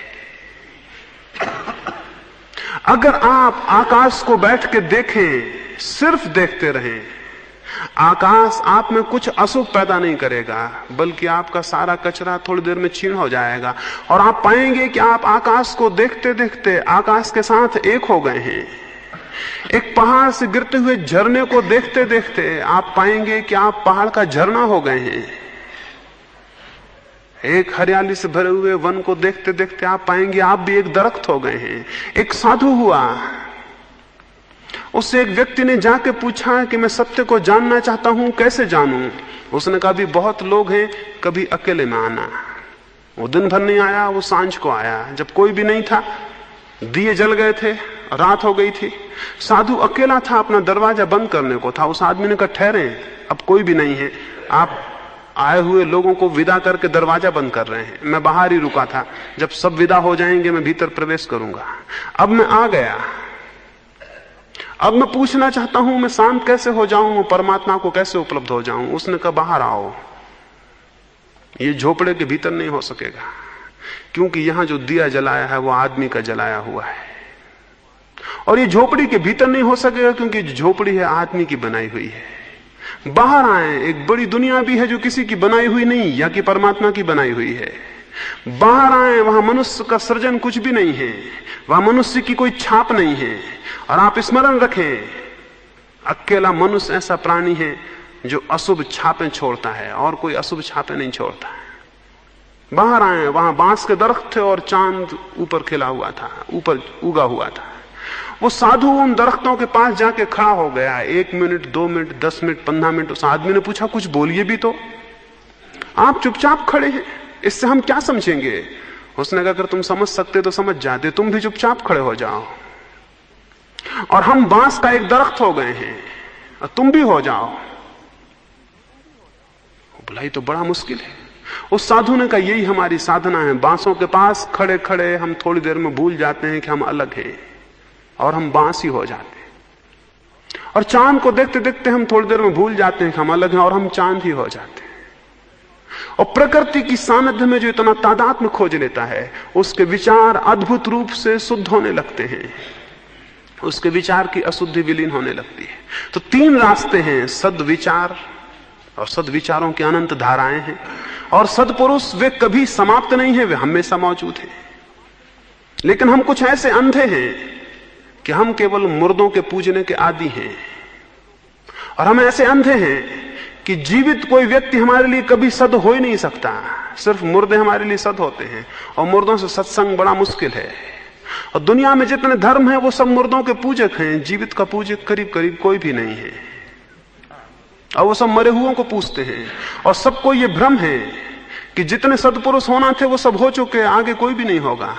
अगर आप आकाश को बैठ के देखें, सिर्फ देखते रहें, आकाश आप में कुछ अशुभ पैदा नहीं करेगा, बल्कि आपका सारा कचरा थोड़ी देर में क्षीण हो जाएगा और आप पाएंगे कि आप आकाश को देखते देखते आकाश के साथ एक हो गए हैं। एक पहाड़ से गिरते हुए झरने को देखते देखते आप पाएंगे कि आप पहाड़ का झरना हो गए हैं। एक हरियाली से भरे हुए वन को देखते देखते आप पाएंगे आप भी एक दरख्त हो गए हैं। एक साधु हुआ, उससे एक व्यक्ति ने जाके पूछा कि मैं सत्य को जानना चाहता हूं, कैसे जानूं? उसने कहा भी बहुत लोग हैं, कभी अकेले में आना। वो दिन भर नहीं आया, वो सांझ को आया जब कोई भी नहीं था, दिए जल गए थे, रात हो गई थी। साधु अकेला था, अपना दरवाजा बंद करने को था। उस आदमी ने कहा ठहरे, अब कोई भी नहीं है, आप आए हुए लोगों को विदा करके दरवाजा बंद कर रहे हैं। मैं बाहर ही रुका था, जब सब विदा हो जाएंगे मैं भीतर प्रवेश करूंगा। अब मैं आ गया, अब मैं पूछना चाहता हूं मैं शांत कैसे हो जाऊं, परमात्मा को कैसे उपलब्ध हो जाऊं? उसने कहा बाहर आओ। ये झोपड़े के भीतर नहीं हो सकेगा, क्योंकि यहां जो दिया जलाया है वो आदमी का जलाया हुआ है, और ये झोपड़ी के भीतर नहीं हो सकेगा क्योंकि झोपड़ी है आदमी की बनाई हुई है। बाहर आए, एक बड़ी दुनिया भी है जो किसी की बनाई हुई नहीं, या कि परमात्मा की बनाई हुई है। बाहर आए, वहां मनुष्य का सृजन कुछ भी नहीं है, वहां मनुष्य की कोई छाप नहीं है। और आप स्मरण रखें, अकेला मनुष्य ऐसा प्राणी है जो अशुभ छापें छोड़ता है और कोई अशुभ छापें नहीं छोड़ता है। बाहर आए, वहां बांस के दरख्त थे और चांद ऊपर खिला हुआ था, ऊपर उगा हुआ था। वो साधु उन दरख्तों के पास जाके खड़ा हो गया। 1 मिनट, 2 मिनट, 10 मिनट, 15 मिनट। उस आदमी ने पूछा कुछ बोलिए भी तो, आप चुपचाप खड़े हैं, इससे हम क्या समझेंगे? उसने कहा अगर तुम समझ सकते तो समझ जाते, तुम भी चुपचाप खड़े हो जाओ और हम बांस का एक दरख्त हो गए हैं और तुम भी हो जाओ। बोला ये तो बड़ा मुश्किल है। उस साधु ने कहा यही हमारी साधना है। बांसों के पास खड़े खड़े हम थोड़ी देर में भूल जाते हैं कि हम अलग हैं और हम बांस ही हो जाते हैं, और चांद को देखते देखते हम थोड़ी देर में भूल जाते हैं कि हम अलग हैं और हम चांद ही हो जाते हैं। और प्रकृति की सानिध्य में जो इतना तादात्म्य खोज लेता है, उसके विचार अद्भुत रूप से शुद्ध होने लगते हैं, उसके विचार की अशुद्धि विलीन होने लगती है। तो 3 रास्ते हैं, सद्विचार, और सद्विचारों की अनंत धाराएं हैं, और सद्पुरुष वे कभी समाप्त नहीं है, वे हमेशा मौजूद हैं। लेकिन हम कुछ ऐसे अंधे हैं कि हम केवल मुर्दों के पूजने के आदी हैं, और हम ऐसे अंधे हैं कि जीवित कोई व्यक्ति हमारे लिए कभी सद हो ही नहीं सकता। सिर्फ मुर्दे हमारे लिए सद होते हैं, और मुर्दों से सत्संग बड़ा मुश्किल है। और दुनिया में जितने धर्म हैं वो सब मुर्दों के पूजक हैं, जीवित का पूजक करीब करीब कोई भी नहीं है। और वो सब मरे हुओं को पूजते हैं, और सबको ये भ्रम है कि जितने सत्पुरुष होना थे वो सब हो चुके, आगे कोई भी नहीं होगा।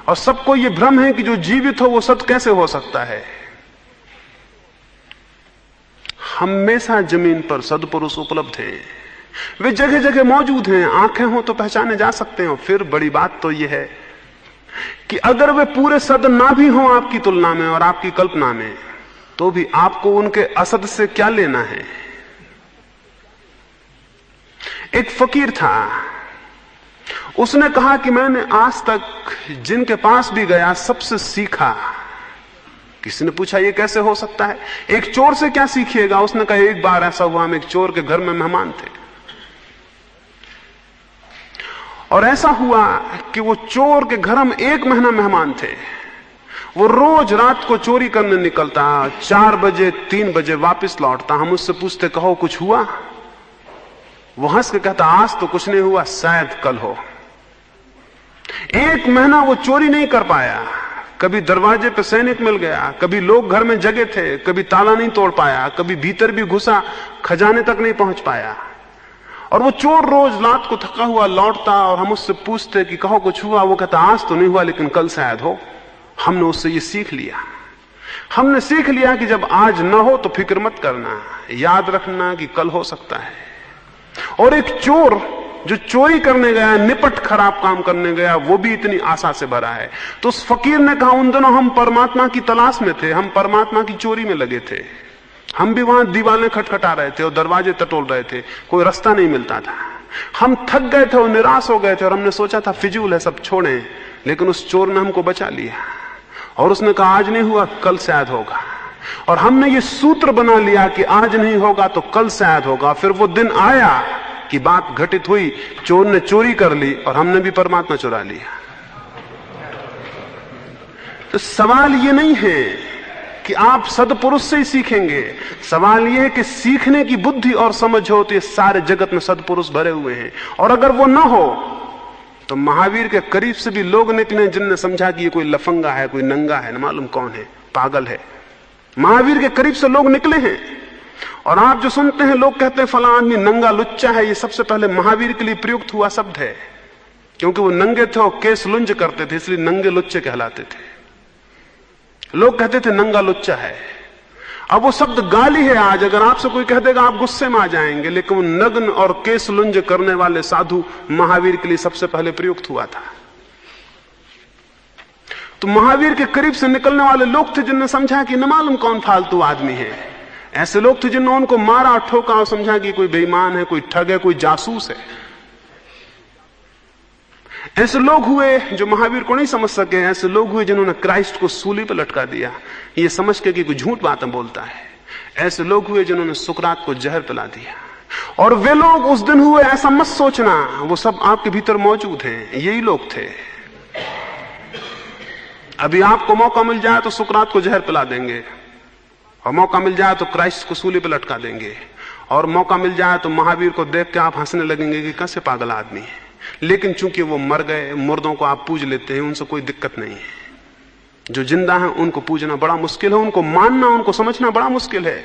और सबको ये भ्रम है कि जो जीवित हो वो सत कैसे हो सकता है। हमेशा जमीन पर सद्पुरुष उपलब्ध हैं, वे जगह जगह मौजूद हैं, आंखें हो तो पहचाने जा सकते हैं। फिर बड़ी बात तो यह है कि अगर वे पूरे सद ना भी हों आपकी तुलना में और आपकी कल्पना में, तो भी आपको उनके असद से क्या लेना है। एक फकीर था, उसने कहा कि मैंने आज तक जिनके पास भी गया सबसे सीखा। किसी ने पूछा ये कैसे हो सकता है, एक चोर से क्या सीखिएगा? उसने कहा एक बार ऐसा हुआ, हम एक चोर के घर में मेहमान थे, और ऐसा हुआ कि वो चोर के घर हम 1 महीना मेहमान थे। वो रोज रात को चोरी करने निकलता, 4 बजे 3 बजे वापस लौटता। हम उससे पूछते कहो कुछ हुआ? वो हंस के कहता आज तो कुछ नहीं हुआ, शायद कल हो। 1 महीना वो चोरी नहीं कर पाया। कभी दरवाजे पे सैनिक मिल गया, कभी लोग घर में जगे थे, कभी ताला नहीं तोड़ पाया, कभी भीतर भी घुसा, खजाने तक नहीं पहुंच पाया। और वो चोर रोज रात को थका हुआ लौटता और हम उससे पूछते कि कहो कुछ हुआ? वो कहता आज तो नहीं हुआ, लेकिन कल शायद हो। हमने उससे ये सीख लिया। हमने सीख लिया कि जब आज न हो तो फिक्र मत करना, याद रखना कि कल हो सकता है। और एक चोर जो चोरी करने गया, निपट खराब काम करने गया, वो भी इतनी आशा से भरा है। तो उस फकीर ने कहा उन दिनों हम परमात्मा की तलाश में थे, हम परमात्मा की चोरी में लगे थे। हम भी वहां दीवारें खटखटा रहे थे और दरवाजे टटोल रहे थे, कोई रास्ता नहीं मिलता था। हम थक गए थे और निराश हो गए थे और हमने सोचा था फिजूल है, सब छोड़ें। लेकिन उस चोर ने हमको बचा लिया और उसने कहा आज नहीं हुआ, कल शायद होगा। और हमने ये सूत्र बना लिया कि आज नहीं होगा तो कल शायद होगा। फिर वो दिन आया कि बात घटित हुई, चोर ने चोरी कर ली और हमने भी परमात्मा चुरा लिया। तो सवाल ये नहीं है कि आप सदपुरुष से ही सीखेंगे, सवाल यह है कि सीखने की बुद्धि और समझ हो तो ये सारे जगत में सदपुरुष भरे हुए हैं। और अगर वो ना हो तो महावीर के करीब से भी लोग निकले जिनने समझा कि ये कोई लफंगा है, कोई नंगा है, न मालूम कौन है, पागल है। महावीर के करीब से लोग निकले हैं। और आप जो सुनते हैं लोग कहते हैं फला आदमी नंगा लुच्चा है, ये सबसे पहले महावीर के लिए प्रयुक्त हुआ शब्द है, क्योंकि वो नंगे थे और केस लुंज करते थे, इसलिए नंगे लुच्चे कहलाते थे। लोग कहते थे नंगा लुच्चा है। अब वो शब्द गाली है। आज अगर आपसे कोई कह देगा आप गुस्से में आ जाएंगे, लेकिन वो नग्न और केस लुंज करने वाले साधु महावीर के लिए सबसे पहले प्रयुक्त हुआ था। तो महावीर के करीब से निकलने वाले लोग थे जिनने समझा कि न मालूम कौन फालतू आदमी है। ऐसे लोग थे जिन्होंने उनको मारा, ठोका और समझा कि कोई बेईमान है, कोई ठग है, कोई जासूस है। ऐसे लोग हुए जो महावीर को नहीं समझ सके। ऐसे लोग हुए जिन्होंने क्राइस्ट को सूली पर लटका दिया, ये समझ के कि कोई झूठ बातें बोलता है। ऐसे लोग हुए जिन्होंने सुकरात को जहर पिला दिया। और वे लोग उस दिन हुए ऐसा मत सोचना, वो सब आपके भीतर मौजूद हैं, यही लोग थे। अभी आपको मौका मिल जाए तो सुकरात को जहर पिला देंगे, और मौका मिल जाए तो क्राइस्ट को सूली पर लटका देंगे, और मौका मिल जाए तो महावीर को देख के आप हंसने लगेंगे कि कैसे पागल आदमी है। लेकिन चूंकि वो मर गए, मुर्दों को आप पूज लेते हैं, उनसे कोई दिक्कत नहीं है। जो जिंदा हैं उनको पूजना बड़ा मुश्किल है, उनको मानना, उनको समझना बड़ा मुश्किल है।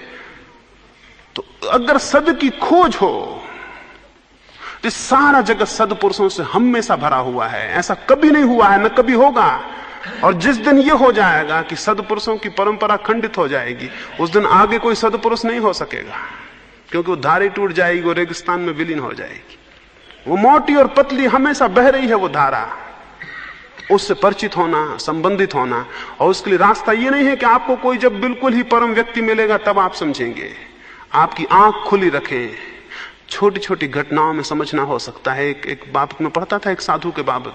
तो अगर सद की खोज हो तो सारा जगत सदपुरुषों से हमेशा भरा हुआ है। ऐसा कभी नहीं हुआ है, न कभी होगा। और जिस दिन यह हो जाएगा कि सदपुरुषों की परंपरा खंडित हो जाएगी, उस दिन आगे कोई सदपुरुष नहीं हो सकेगा, क्योंकि वो धारा टूट जाएगी, वो रेगिस्तान में विलीन हो जाएगी। वो मोटी और पतली हमेशा बह रही है वो धारा, उससे परिचित होना, संबंधित होना। और उसके लिए रास्ता ये नहीं है कि आपको कोई जब बिल्कुल ही परम व्यक्ति मिलेगा तब आप समझेंगे। आपकी आंख खुली रखें, छोटी छोटी घटनाओं में समझना हो सकता है। एक बाबत में पढ़ता था, एक साधु के बाबत।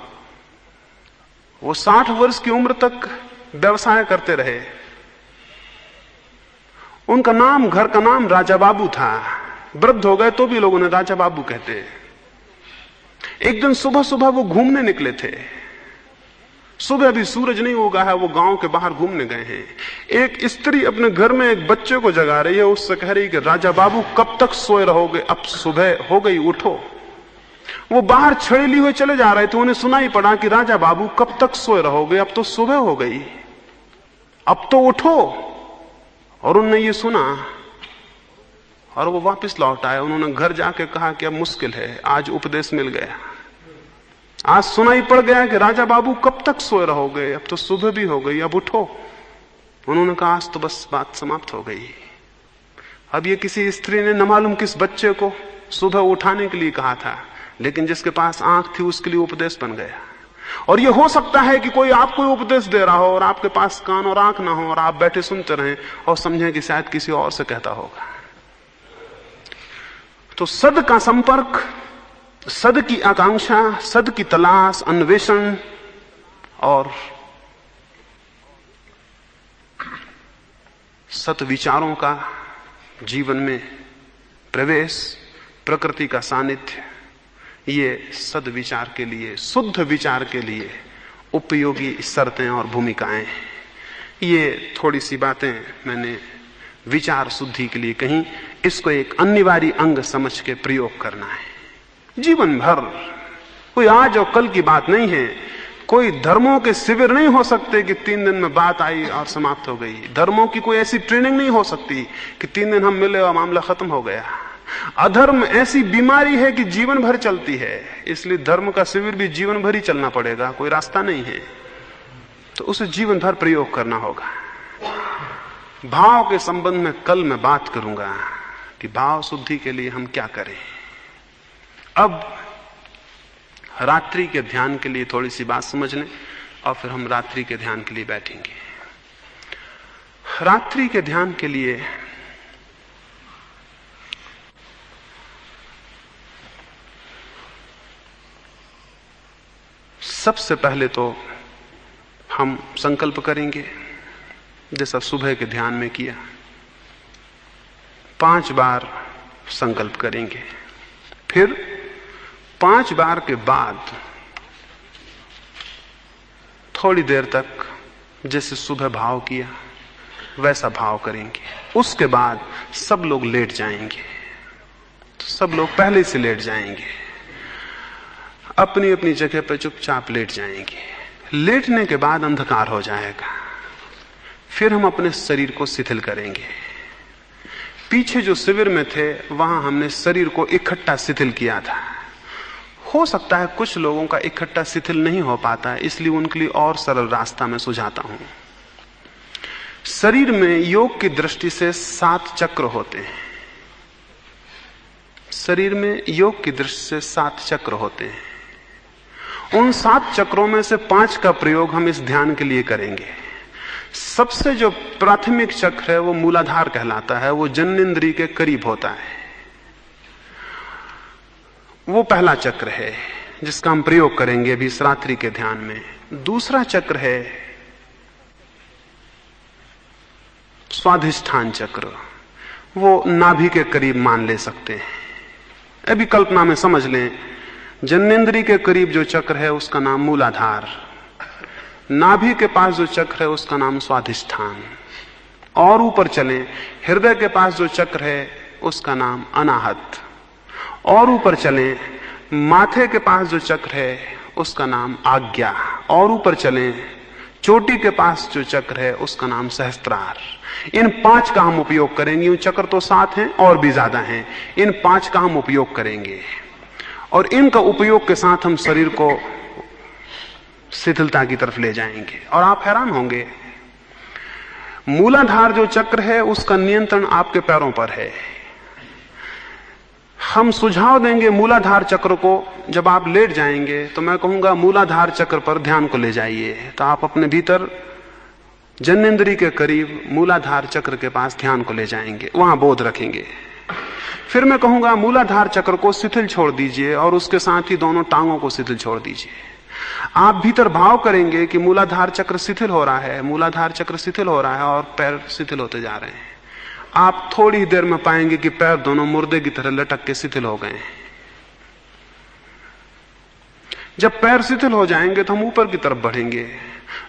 वो 60 वर्ष की उम्र तक व्यवसाय करते रहे। उनका नाम, घर का नाम राजा बाबू था। वृद्ध हो गए तो भी लोगों ने राजा बाबू कहते। एक दिन सुबह सुबह वो घूमने निकले थे। सुबह अभी सूरज नहीं उगा है, वो गांव के बाहर घूमने गए हैं। एक स्त्री अपने घर में एक बच्चे को जगा रही है, उससे कह रही कि राजा बाबू कब तक सोए रहोगे, अब सुबह हो गई, उठो। वो बाहर छड़ी लिए हुए चले जा रहे थे, उन्हें सुनाई पड़ा कि राजा बाबू कब तक सोए रहोगे, अब तो सुबह हो गई, अब तो उठो। और उन्होंने ये सुना और वो वापस लौट आए। उन्होंने घर जाके कहा कि अब मुश्किल है, आज उपदेश मिल गया, आज सुनाई पड़ गया कि राजा बाबू कब तक सोए रहोगे, अब तो सुबह भी हो गई, अब उठो। उन्होंने कहा आज तो बस बात समाप्त हो गई। अब ये किसी स्त्री ने न मालूम किस बच्चे को सुबह उठाने के लिए कहा था, लेकिन जिसके पास आंख थी उसके लिए उपदेश बन गया। और ये हो सकता है कि कोई आपको उपदेश दे रहा हो और आपके पास कान और आंख ना हो और आप बैठे सुनते रहें और समझें कि शायद किसी और से कहता होगा। तो सद का संपर्क, सद की आकांक्षा, सद की तलाश, अन्वेषण और सत विचारों का जीवन में प्रवेश, प्रकृति का सानिध्य, ये सद विचार के लिए, शुद्ध विचार के लिए उपयोगी शर्तें और भूमिकाएं हैं। ये थोड़ी सी बातें मैंने विचार शुद्धि के लिए कहीं। इसको एक अनिवार्य अंग समझ के प्रयोग करना है जीवन भर। कोई आज और कल की बात नहीं है। कोई धर्मों के शिविर नहीं हो सकते कि 3 दिन में बात आई और समाप्त हो गई। धर्मों की कोई ऐसी ट्रेनिंग नहीं हो सकती कि 3 दिन हम मिले और मामला खत्म हो गया। अधर्म ऐसी बीमारी है कि जीवन भर चलती है, इसलिए धर्म का शिविर भी जीवन भर ही चलना पड़ेगा, कोई रास्ता नहीं है। तो उसे जीवन भर प्रयोग करना होगा। भाव के संबंध में कल मैं बात करूंगा कि भाव शुद्धि के लिए हम क्या करें। अब रात्रि के ध्यान के लिए थोड़ी सी बात समझ लें और फिर हम रात्रि के ध्यान के लिए बैठेंगे। रात्रि के ध्यान के लिए सबसे पहले तो हम संकल्प करेंगे, जैसा सुबह के ध्यान में किया। 5 बार संकल्प करेंगे। फिर 5 बार के बाद थोड़ी देर तक जैसे सुबह भाव किया वैसा भाव करेंगे। उसके बाद सब लोग लेट जाएंगे। तो सब लोग पहले से लेट जाएंगे, अपनी अपनी जगह पर चुपचाप लेट जाएंगे। लेटने के बाद अंधकार हो जाएगा। फिर हम अपने शरीर को शिथिल करेंगे। पीछे जो शिविर में थे वहां हमने शरीर को इकट्ठा शिथिल किया था। हो सकता है कुछ लोगों का इकट्ठा शिथिल नहीं हो पाता है, इसलिए उनके लिए और सरल रास्ता मैं सुझाता हूं। शरीर में योग की दृष्टि से 7 चक्र होते हैं। शरीर में योग की दृष्टि से 7 चक्र होते हैं। उन 7 चक्रों में से 5 का प्रयोग हम इस ध्यान के लिए करेंगे। सबसे जो प्राथमिक चक्र है वो मूलाधार कहलाता है। वो जननेंद्रिय के करीब होता है। वो पहला चक्र है जिसका हम प्रयोग करेंगे अभी इस रात्रि के ध्यान में। दूसरा चक्र है स्वाधिष्ठान चक्र। वो नाभि के करीब मान ले सकते हैं। अभी कल्पना में समझ लें, जननेंद्रिय के करीब जो चक्र है उसका नाम मूलाधार, नाभि के पास जो चक्र है उसका नाम स्वाधिष्ठान, और ऊपर चलें, हृदय के पास जो चक्र है उसका नाम अनाहत, और ऊपर चलें, माथे के पास जो चक्र है उसका नाम आज्ञा, और ऊपर चलें, चोटी के पास जो चक्र है उसका नाम सहस्त्रार। इन 5 का हम उपयोग करेंगे। चक्र तो 7 हैं और भी ज्यादा हैं। इन 5 का हम उपयोग करेंगे और इनका उपयोग के साथ हम शरीर को शिथिलता की तरफ ले जाएंगे। और आप हैरान होंगे, मूलाधार जो चक्र है उसका नियंत्रण आपके पैरों पर है। हम सुझाव देंगे मूलाधार चक्र को। जब आप लेट जाएंगे तो मैं कहूंगा मूलाधार चक्र पर ध्यान को ले जाइए। तो आप अपने भीतर जननेंद्रिय के करीब मूलाधार चक्र के पास ध्यान को ले जाएंगे, वहां बोध रखेंगे। फिर मैं कहूंगा मूलाधार चक्र को शिथिल छोड़ दीजिए और उसके साथ ही दोनों टांगों को शिथिल छोड़ दीजिए। आप भीतर भाव करेंगे कि मूलाधार चक्र शिथिल हो रहा है, मूलाधार चक्र शिथिल हो रहा है और पैर शिथिल होते जा रहे हैं। आप थोड़ी देर में पाएंगे कि पैर दोनों मुर्दे की तरह लटक के शिथिल हो गए हैं। जब पैर शिथिल हो जाएंगे तो हम ऊपर की तरफ बढ़ेंगे।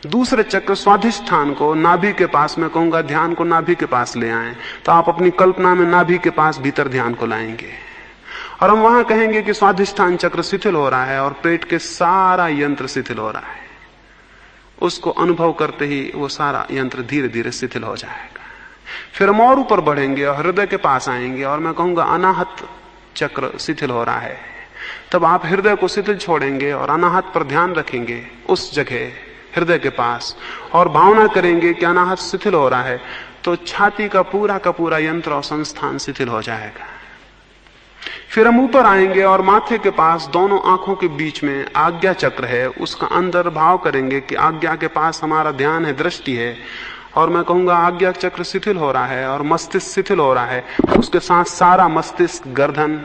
दूसरे चक्र स्वाधिष्ठान को नाभि के पास मैं कहूंगा ध्यान को नाभि के पास ले आएं। तो आप अपनी कल्पना में नाभि के पास भीतर ध्यान को लाएंगे और हम वहां कहेंगे कि स्वाधिष्ठान चक्र शिथिल हो रहा है और पेट के सारा यंत्र शिथिल हो रहा है। उसको अनुभव करते ही वो सारा यंत्र धीरे धीरे शिथिल हो जाएगा। फिर हम और ऊपर बढ़ेंगे और हृदय के पास आएंगे और मैं कहूंगा अनाहत चक्र शिथिल हो रहा है। तब आप हृदय को शिथिल छोड़ेंगे और अनाहत पर ध्यान रखेंगे उस जगह हृदय के पास और भावना करेंगे कि अनाहत शिथिल हो रहा है। तो छाती का पूरा यंत्र और संस्थान शिथिल हो जाएगा। फिर हम ऊपर आएंगे और माथे के पास दोनों आंखों के बीच में आज्ञा चक्र है, उसका अंदर भाव करेंगे कि आज्ञा के पास हमारा ध्यान है, दृष्टि है। और मैं कहूंगा आज्ञा चक्र शिथिल हो रहा है और मस्तिष्क शिथिल हो रहा है। उसके साथ सारा मस्तिष्क, गर्दन,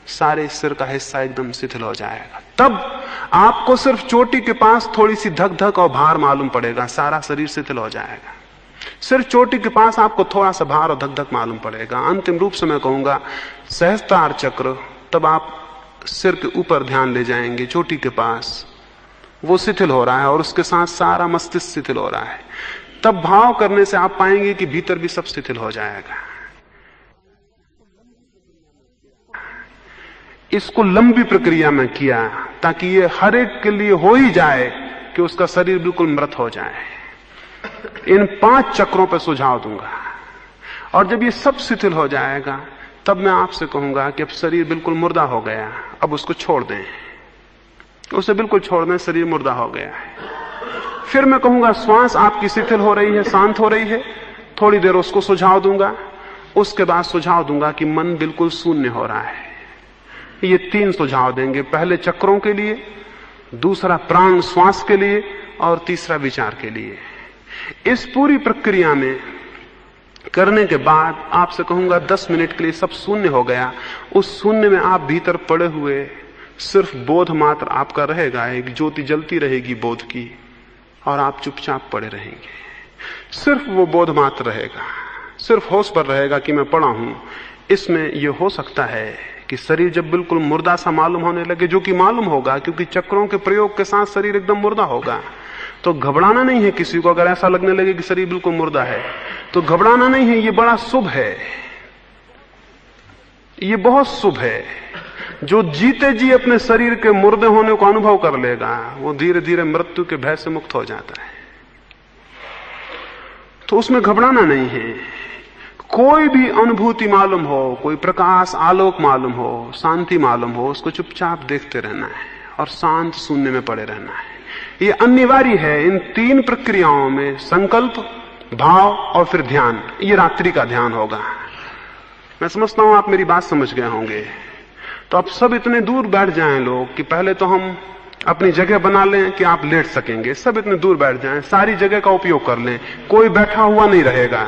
सारे सिर का हिस्सा एकदम शिथिल हो जाएगा। तब आपको सिर्फ चोटी के पास थोड़ी सी धक धक और भार मालूम पड़ेगा, सारा शरीर शिथिल हो जाएगा। सिर्फ चोटी के पास आपको थोड़ा सा भार और धक धक मालूम पड़ेगा। अंतिम रूप से मैं कहूंगा सहस्त्रार चक्र। तब आप सिर के ऊपर ध्यान ले जाएंगे, चोटी के पास वो शिथिल हो रहा है और उसके साथ सारा मस्तिष्क शिथिल हो रहा है। तब भाव करने से आप पाएंगे कि भीतर भी सब शिथिल हो जाएगा। इसको लंबी प्रक्रिया में किया ताकि ये हर एक के लिए हो ही जाए कि उसका शरीर बिल्कुल मृत हो जाए। इन 5 चक्रों पर सुझाव दूंगा, और जब ये सब शिथिल हो जाएगा तब मैं आपसे कहूंगा कि अब शरीर बिल्कुल मुर्दा हो गया, अब उसको छोड़ दें, उसे बिल्कुल छोड़ दें, शरीर मुर्दा हो गया है। फिर मैं कहूंगा श्वास आपकी शिथिल हो रही है, शांत हो रही है, थोड़ी देर उसको सुझाव दूंगा। उसके बाद सुझाव दूंगा कि मन बिल्कुल शून्य हो रहा है। ये 3 सुझाव देंगे, पहले चक्रों के लिए, दूसरा प्राण श्वास के लिए, और तीसरा विचार के लिए। इस पूरी प्रक्रिया में करने के बाद आपसे कहूंगा 10 मिनट के लिए सब शून्य हो गया। उस शून्य में आप भीतर पड़े हुए सिर्फ बोध मात्र आपका रहेगा, एक ज्योति जलती रहेगी बोध की, और आप चुपचाप पड़े रहेंगे। सिर्फ वो बोध मात्र रहेगा, सिर्फ होश पर रहेगा कि मैं पड़ा हूं। इसमें यह हो सकता है कि शरीर जब बिल्कुल मुर्दा सा मालूम होने लगे, जो कि मालूम होगा क्योंकि चक्रों के प्रयोग के साथ शरीर एकदम मुर्दा होगा, तो घबराना नहीं है किसी को। अगर ऐसा लगने लगे कि शरीर बिल्कुल मुर्दा है तो घबराना नहीं है, ये बड़ा शुभ है, ये बहुत शुभ है। जो जीते जी अपने शरीर के मुर्दे होने को अनुभव कर लेगा, वो धीरे धीरे मृत्यु के भय से मुक्त हो जाता है। तो उसमें घबराना नहीं है। कोई भी अनुभूति मालूम हो, कोई प्रकाश आलोक मालूम हो, शांति मालूम हो, उसको चुपचाप देखते रहना है और शांत शून्य में पड़े रहना है। ये अनिवार्य है। इन 3 प्रक्रियाओं में संकल्प, भाव और फिर ध्यान, ये रात्रि का ध्यान होगा। मैं समझता हूं आप मेरी बात समझ गए होंगे। तो अब सब इतने दूर बैठ जाएं लोग कि पहले तो हम अपनी जगह बना लें कि आप लेट सकेंगे। सब इतने दूर बैठ जाएं, सारी जगह का उपयोग कर लें, कोई बैठा हुआ नहीं रहेगा।